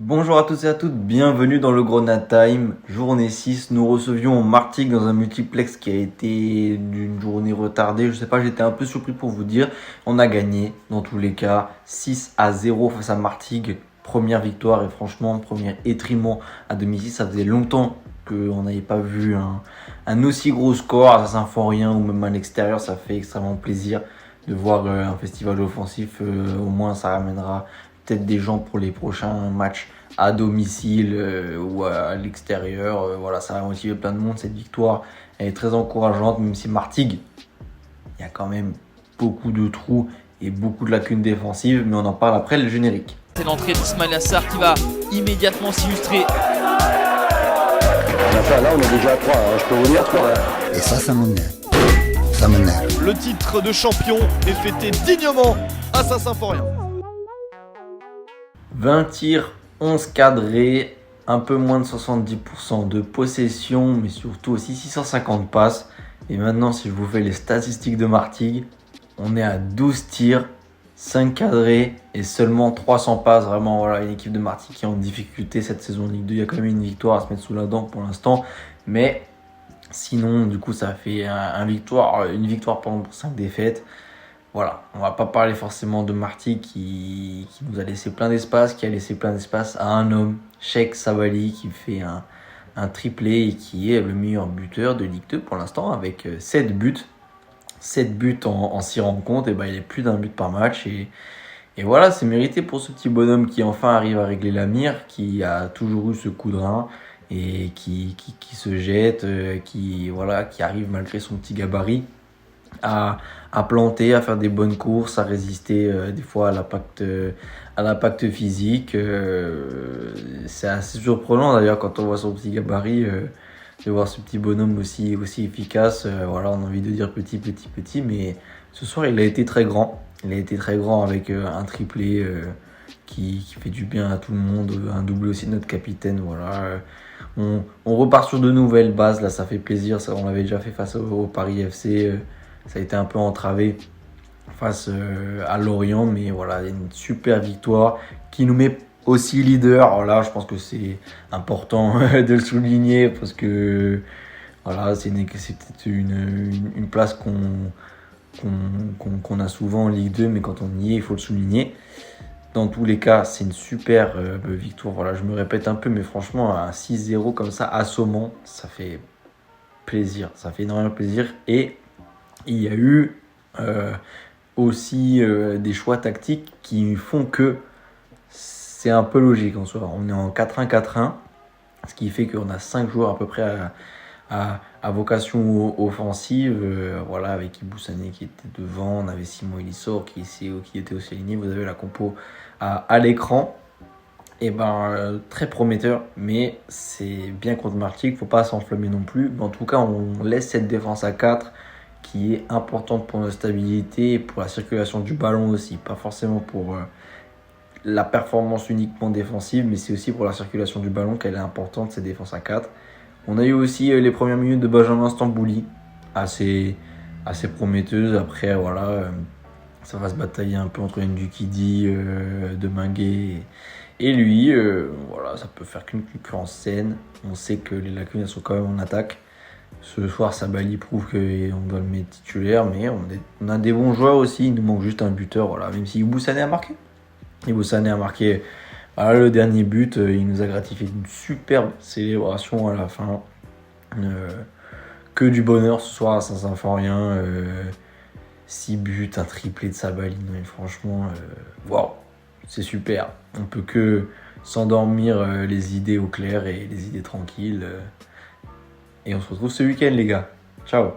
Bonjour à tous et à toutes, bienvenue dans le Grenade Time. Journée 6, nous recevions Martigues dans un multiplex qui a été d'une journée retardée. Je sais pas, j'étais un peu surpris pour vous dire. On a gagné dans tous les cas 6-0 face à Martigues. Première victoire et franchement, premier étriment à domicile. Ça faisait longtemps qu'on n'avait pas vu un aussi gros score à Saint-Symphorien ou même à l'extérieur. Ça fait extrêmement plaisir de voir un festival offensif. Au moins, ça ramènera peut-être des gens pour les prochains matchs à domicile ou à l'extérieur. Voilà, ça va motiver plein de monde. Cette victoire, elle est très encourageante, même si Martigues, il y a quand même beaucoup de trous et beaucoup de lacunes défensives, mais on en parle après le générique. C'est l'entrée d'Ismail Assar qui va immédiatement s'illustrer. Là, on est déjà à 3, je peux vous dire 3. Et ça m'énerve. Ça m'énerve. Le titre de champion est fêté dignement à Saint-Symphorien. 20 tirs, 11 cadrés, un peu moins de 70% de possession, mais surtout aussi 650 passes. Et maintenant, si je vous fais les statistiques de Martigues, on est à 12 tirs, 5 cadrés et seulement 300 passes. Vraiment, voilà, une équipe de Martigues qui est en difficulté cette saison de Ligue 2. Il y a quand même une victoire à se mettre sous la dent pour l'instant. Mais sinon, du coup, ça fait une victoire pour 5 défaites. Voilà, on va pas parler forcément de Martigues qui nous a laissé plein d'espace, qui a laissé plein d'espace à un homme, Cheikh Sabali, qui fait un triplé et qui est le meilleur buteur de Ligue 2 pour l'instant avec 7 buts. 7 buts en 6 rencontres, et il est plus d'un but par match. Et voilà, c'est mérité pour ce petit bonhomme qui enfin arrive à régler la mire, qui a toujours eu ce coup de rein et qui se jette, qui arrive malgré son petit gabarit à planter, à faire des bonnes courses, à résister des fois à l'impact physique. C'est assez surprenant d'ailleurs quand on voit son petit gabarit, de voir ce petit bonhomme aussi efficace. Voilà, on a envie de dire petit, mais ce soir il a été très grand. Il a été très grand avec un triplé qui fait du bien à tout le monde, un doublé aussi de notre capitaine. Voilà, on repart sur de nouvelles bases, là ça fait plaisir. Ça, on l'avait déjà fait face au Paris FC. Ça a été un peu entravé face à Lorient, mais voilà, une super victoire qui nous met aussi leader. Alors là, je pense que c'est important de le souligner parce que voilà, c'est peut-être une place qu'on a souvent en Ligue 2, mais quand on y est, il faut le souligner. Dans tous les cas, c'est une super victoire. Voilà, je me répète un peu, mais franchement, un 6-0 comme ça, assommant, ça fait plaisir. Ça fait énormément plaisir. Et il y a eu aussi des choix tactiques qui font que c'est un peu logique en soi. On est en 4-1-4-1, ce qui fait qu'on a 5 joueurs à peu près à vocation offensive. Voilà, avec Ibou Sané qui était devant, on avait Simon Elissor qui était aussi aligné. Vous avez la compo à l'écran. Et très prometteur, mais c'est bien contre Martigues, faut pas s'enflammer non plus. Mais en tout cas, on laisse cette défense à 4 qui est importante pour notre stabilité et pour la circulation du ballon aussi. Pas forcément pour la performance uniquement défensive, mais c'est aussi pour la circulation du ballon qu'elle est importante, cette défense à 4. On a eu aussi les premières minutes de Benjamin Stambouli, assez prometteuses. Après, voilà, ça va se batailler un peu entre Ndukidi, Deminguet et lui. Voilà, ça peut faire qu'une concurrence saine. On sait que les lacunes elles sont quand même en attaque. Ce soir, Sabali prouve qu'on doit le mettre titulaire, mais on a des bons joueurs aussi. Il nous manque juste un buteur, voilà. Même si Ibou Sané a marqué. Ibou Sané a marqué le dernier but. Il nous a gratifié d'une superbe célébration à la fin. Que du bonheur ce soir à Saint-Symphorien. 6 buts, un triplé de Sabali. Mais franchement, waouh, c'est super. On peut que s'endormir les idées au clair et les idées tranquilles. Et on se retrouve ce week-end, les gars. Ciao.